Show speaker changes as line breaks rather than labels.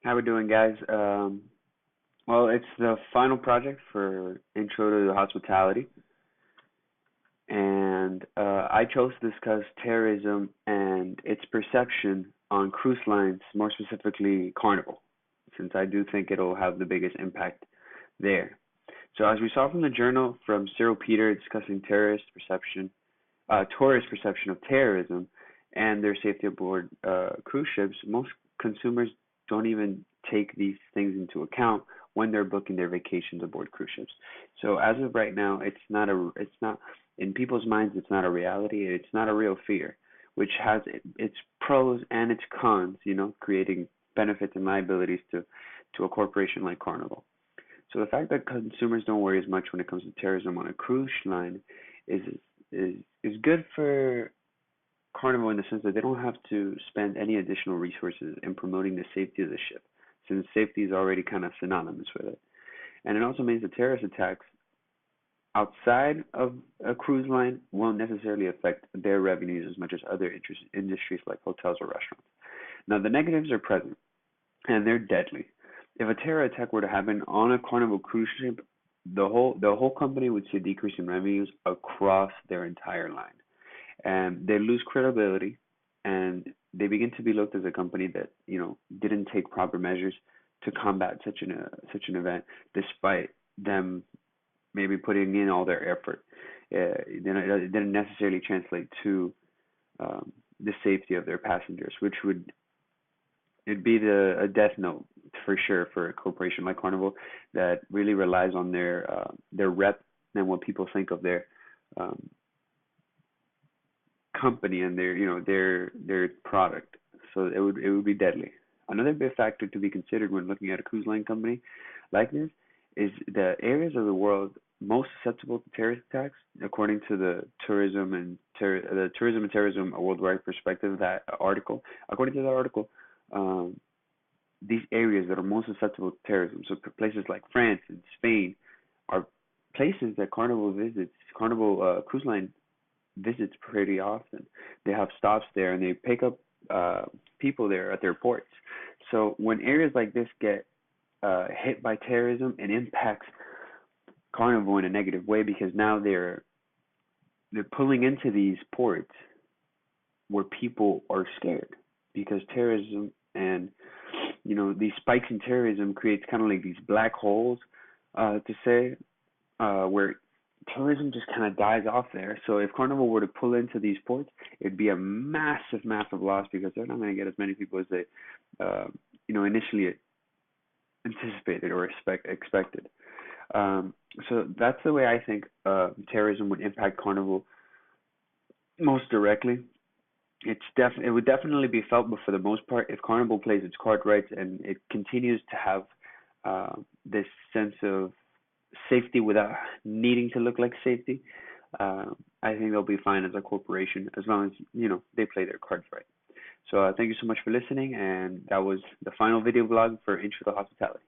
How we doing, guys? Well, it's the final project for Intro to Hospitality, and I chose to discuss terrorism and its perception on cruise lines, more specifically Carnival, since I do think it'll have the biggest impact there. So, as we saw from the journal from Cyril Peter discussing tourist perception of terrorism and their safety aboard cruise ships, most consumers don't even take these things into account when they're booking their vacations aboard cruise ships. So as of right now, it's not in people's minds. It's not a reality. It's not a real fear, which has its pros and its cons. Creating benefits and liabilities to a corporation like Carnival. So the fact that consumers don't worry as much when it comes to terrorism on a cruise line is is good for Carnival in the sense that they don't have to spend any additional resources in promoting the safety of the ship, since safety is already kind of synonymous with it. And it also means that terrorist attacks outside of a cruise line won't necessarily affect their revenues as much as other industries like hotels or restaurants. Now, the negatives are present, and they're deadly. If a terror attack were to happen on a Carnival cruise ship, the whole company would see a decrease in revenues across their entire line, and they lose credibility, and they begin to be looked as a company that didn't take proper measures to combat such an event, despite them maybe putting in all their effort. It didn't necessarily translate to the safety of their passengers, which would it'd be a death note for sure for a corporation like Carnival that really relies on their rep and what people think of their um, company and their product. So it would be deadly. Another big factor to be considered when looking at a cruise line company like this is the areas of the world most susceptible to terrorist attacks, according to the Tourism and Terrorism a Worldwide Perspective, that article. According to that article, um, these areas that are most susceptible to terrorism, so places like France and Spain, are places that Carnival Cruise Line visits pretty often. They have stops there and they pick up people there at their ports. So when areas like this get hit by terrorism, it impacts Carnival in a negative way because now they're pulling into these ports where people are scared because terrorism and these spikes in terrorism creates kind of like these black holes, to say, where tourism just kind of dies off there. So if Carnival were to pull into these ports, it'd be a massive, massive loss because they're not going to get as many people as they, initially anticipated or expected. So that's the way I think terrorism would impact Carnival most directly. It would definitely be felt, but for the most part, if Carnival plays its card right and it continues to have this sense of safety without needing to look like safety, uh, I think they'll be fine as a corporation as long as they play their cards right. So thank you so much for listening, and that was the final video blog for Intro to Hospitality.